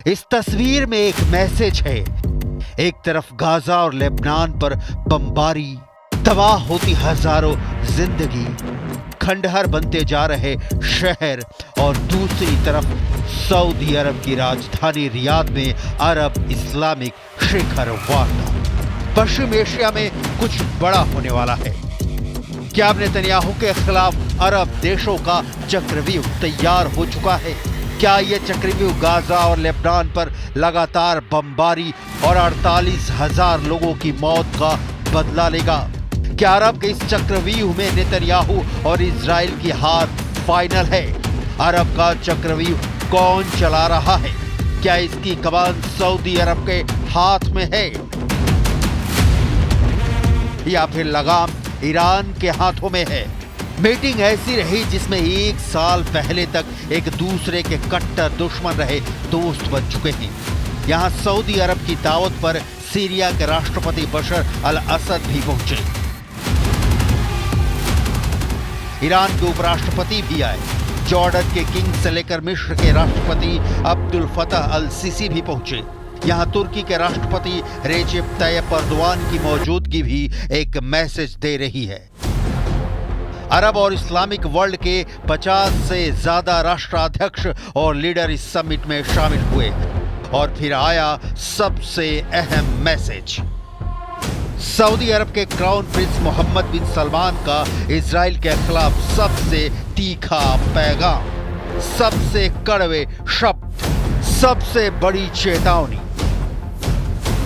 इस तस्वीर में एक मैसेज है। एक तरफ गाजा और लेबनान पर बमबारी, तबाह होती हजारों जिंदगी, खंडहर बनते जा रहे शहर, और दूसरी तरफ सऊदी अरब की राजधानी रियाद में अरब इस्लामिक शिखर वार्ता। पश्चिम एशिया में कुछ बड़ा होने वाला है। क्या अब नेतन्याहू के खिलाफ अरब देशों का चक्रव्यूह तैयार हो चुका है? क्या यह चक्रव्यूह गाजा और लेबनान पर लगातार बमबारी और 48,000 लोगों की मौत का बदला लेगा? क्या अरब के इस चक्रव्यूह में नेतन्याहू और इजराइल की हार फाइनल है? अरब का चक्रव्यूह कौन चला रहा है? क्या इसकी कमान सऊदी अरब के हाथ में है या फिर लगाम ईरान के हाथों में है? मीटिंग ऐसी रही जिसमें एक साल पहले तक एक दूसरे के कट्टर दुश्मन रहे दोस्त बन चुके हैं। यहां सऊदी अरब की दावत पर सीरिया के राष्ट्रपति बशर अल असद भी पहुंचे। ईरान के उपराष्ट्रपति भी आए। जॉर्डन के किंग से लेकर मिस्र के राष्ट्रपति अब्दुल फतह अल सीसी भी पहुंचे। यहां तुर्की के राष्ट्रपति रेजेप तैयप एर्दोआन की मौजूदगी भी एक मैसेज दे रही है। अरब और इस्लामिक वर्ल्ड के 50 से ज्यादा राष्ट्राध्यक्ष और लीडर इस समिट में शामिल हुए और फिर आया सबसे अहम मैसेज। सऊदी अरब के क्राउन प्रिंस मोहम्मद बिन सलमान का इजराइल के खिलाफ सबसे तीखा पैगाम, सबसे कड़वे शब्द, सबसे बड़ी चेतावनी।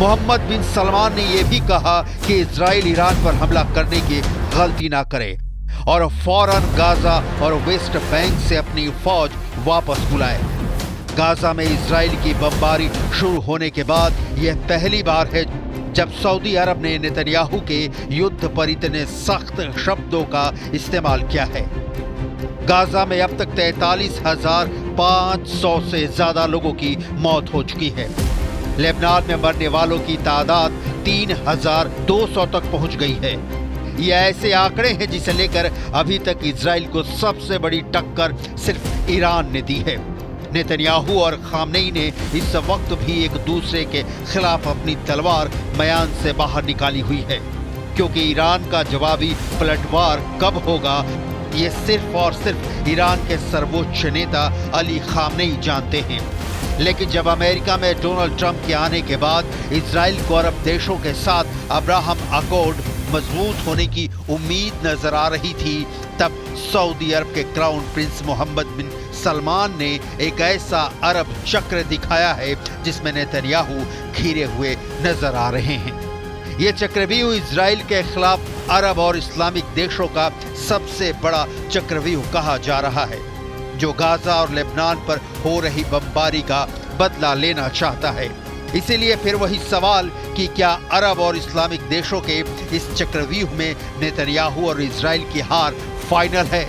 मोहम्मद बिन सलमान ने यह भी कहा कि इजराइल ईरान पर हमला करने की गलती ना करे और फौरन गाजा और वेस्ट बैंक से अपनी फौज वापस बुलाए। गाजा में इजराइल की बमबारी शुरू होने के बाद यह पहली बार है जब सऊदी अरब ने नेतन्याहू के युद्ध पर इतने सख्त शब्दों का इस्तेमाल किया है। गाजा में अब तक 43,500 से ज्यादा लोगों की मौत हो चुकी है। लेबनान में मरने वालों की तादाद 3,200 तक पहुंच गई है। ये ऐसे आंकड़े हैं जिसे लेकर अभी तक इजराइल को सबसे बड़ी टक्कर सिर्फ ईरान ने दी है। नेतन्याहू और खामनेई ने इस वक्त भी एक दूसरे के खिलाफ अपनी तलवार म्यान से बाहर निकाली हुई है, क्योंकि ईरान का जवाबी पलटवार कब होगा ये सिर्फ और सिर्फ ईरान के सर्वोच्च नेता अली खामनेई जानते हैं। लेकिन जब अमेरिका में डोनाल्ड ट्रंप के आने के बाद इजराइल को अरब देशों के साथ अब्राहम अकॉर्ड मजबूत होने की उम्मीद नजर आ रही थी, तब सऊदी अरब के क्राउन प्रिंस मोहम्मद बिन सलमान ने एक ऐसा अरब चक्र दिखाया है जिसमें नेतन्याहू घिरे हुए नजर आ रहे हैं। ये चक्रव्यूह इजराइल के खिलाफ अरब और इस्लामिक देशों का सबसे बड़ा चक्रव्यूह कहा जा रहा है, जो गाजा और लेबनान पर हो रही बमबारी का बदला लेना चाहता है। इसीलिए फिर वही सवाल कि क्या अरब और इस्लामिक देशों के इस चक्रव्यूह में नेतन्याहू और इजराइल की हार फाइनल है?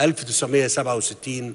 1967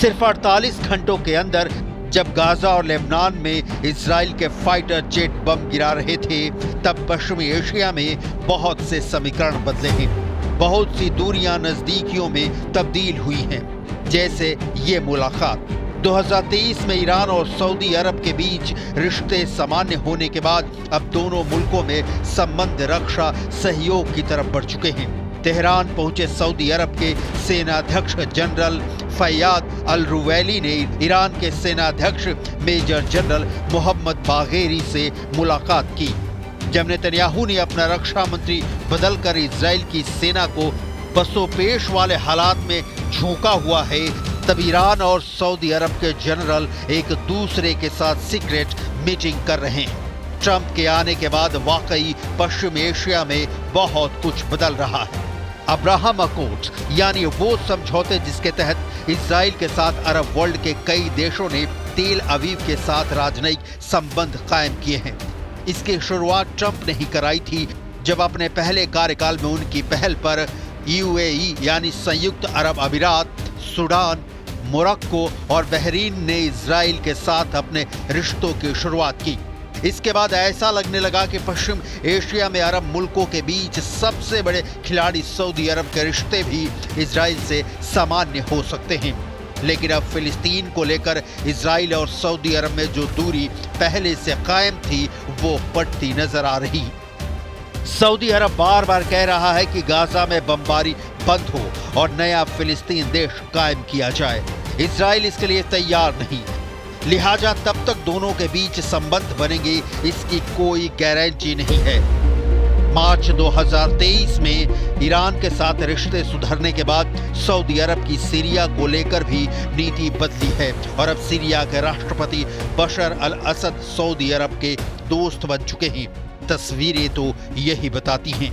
सिर्फ 48 घंटों के अंदर जब गाजा और लेबनान में इजराइल के फाइटर जेट बम गिरा रहे थे, तब पश्चिमी एशिया में बहुत से समीकरण बदले हैं। बहुत सी दूरियां नजदीकियों में तब्दील हुई हैं, जैसे ये मुलाकात 2023 में ईरान और सऊदी अरब के बीच रिश्ते सामान्य होने के बाद अब दोनों मुल्कों में संबंध रक्षा सहयोग की तरफ बढ़ चुके हैं। तेहरान पहुंचे सऊदी अरब के सेनाध्यक्ष जनरल फैयाद अल रुवैली ने ईरान के सेनाध्यक्ष मेजर जनरल मोहम्मद बाघेरी से मुलाकात की। जब नेतन्याहू ने अपना रक्षा मंत्री बदलकर इजराइल की सेना को पसोपेश वाले हालात में झोंका हुआ है, तब ईरान और सऊदी अरब के जनरल एक दूसरे के साथ सीक्रेट मीटिंग कर रहे हैं। ट्रंप के आने के बाद वाकई पश्चिम एशिया में बहुत कुछ बदल रहा है। अब्राहम अकॉर्ड्स यानी वो समझौते जिसके तहत इजराइल के साथ अरब वर्ल्ड के कई देशों ने तेल अवीव के साथ राजनयिक संबंध कायम किए हैं। इसकी शुरुआत ट्रंप ने ही कराई थी, जब अपने पहले कार्यकाल में उनकी पहल पर यूएई यानी संयुक्त अरब अमीरात, सूडान, मोरक्को और बहरीन ने इजराइल के साथ अपने रिश्तों की शुरुआत की। इसके बाद ऐसा लगने लगा कि पश्चिम एशिया में अरब मुल्कों के बीच सबसे बड़े खिलाड़ी सऊदी अरब के रिश्ते भी इजराइल से सामान्य हो सकते हैं। लेकिन अब फिलिस्तीन को लेकर इजराइल और सऊदी अरब में जो दूरी पहले से कायम थी वो बढ़ती नजर आ रही। सऊदी अरब बार बार कह रहा है कि गाजा में बमबारी बंद हो और नया फिलिस्तीन देश कायम किया जाए। इजराइल इसके लिए तैयार नहीं, लिहाजा तब तक दोनों के बीच संबंध बनेंगे इसकी कोई गारंटी नहीं है। मार्च 2023 में ईरान के साथ रिश्ते सुधरने के बाद सऊदी अरब की सीरिया को लेकर भी नीति बदली है और अब सीरिया के राष्ट्रपति बशर अल असद सऊदी अरब के दोस्त बन चुके हैं। तस्वीरें तो यही बताती हैं।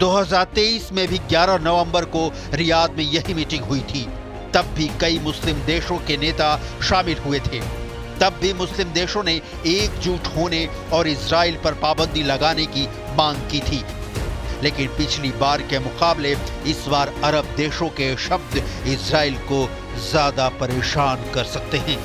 2023 में भी 11 नवंबर को रियाद में यही मीटिंग हुई थी। तब भी कई मुस्लिम देशों के नेता शामिल हुए थे। तब भी मुस्लिम देशों ने एकजुट होने और इजराइल पर पाबंदी लगाने की मांग की थी। लेकिन पिछली बार के मुकाबले इस बार अरब देशों के शब्द इजराइल को ज्यादा परेशान कर सकते हैं।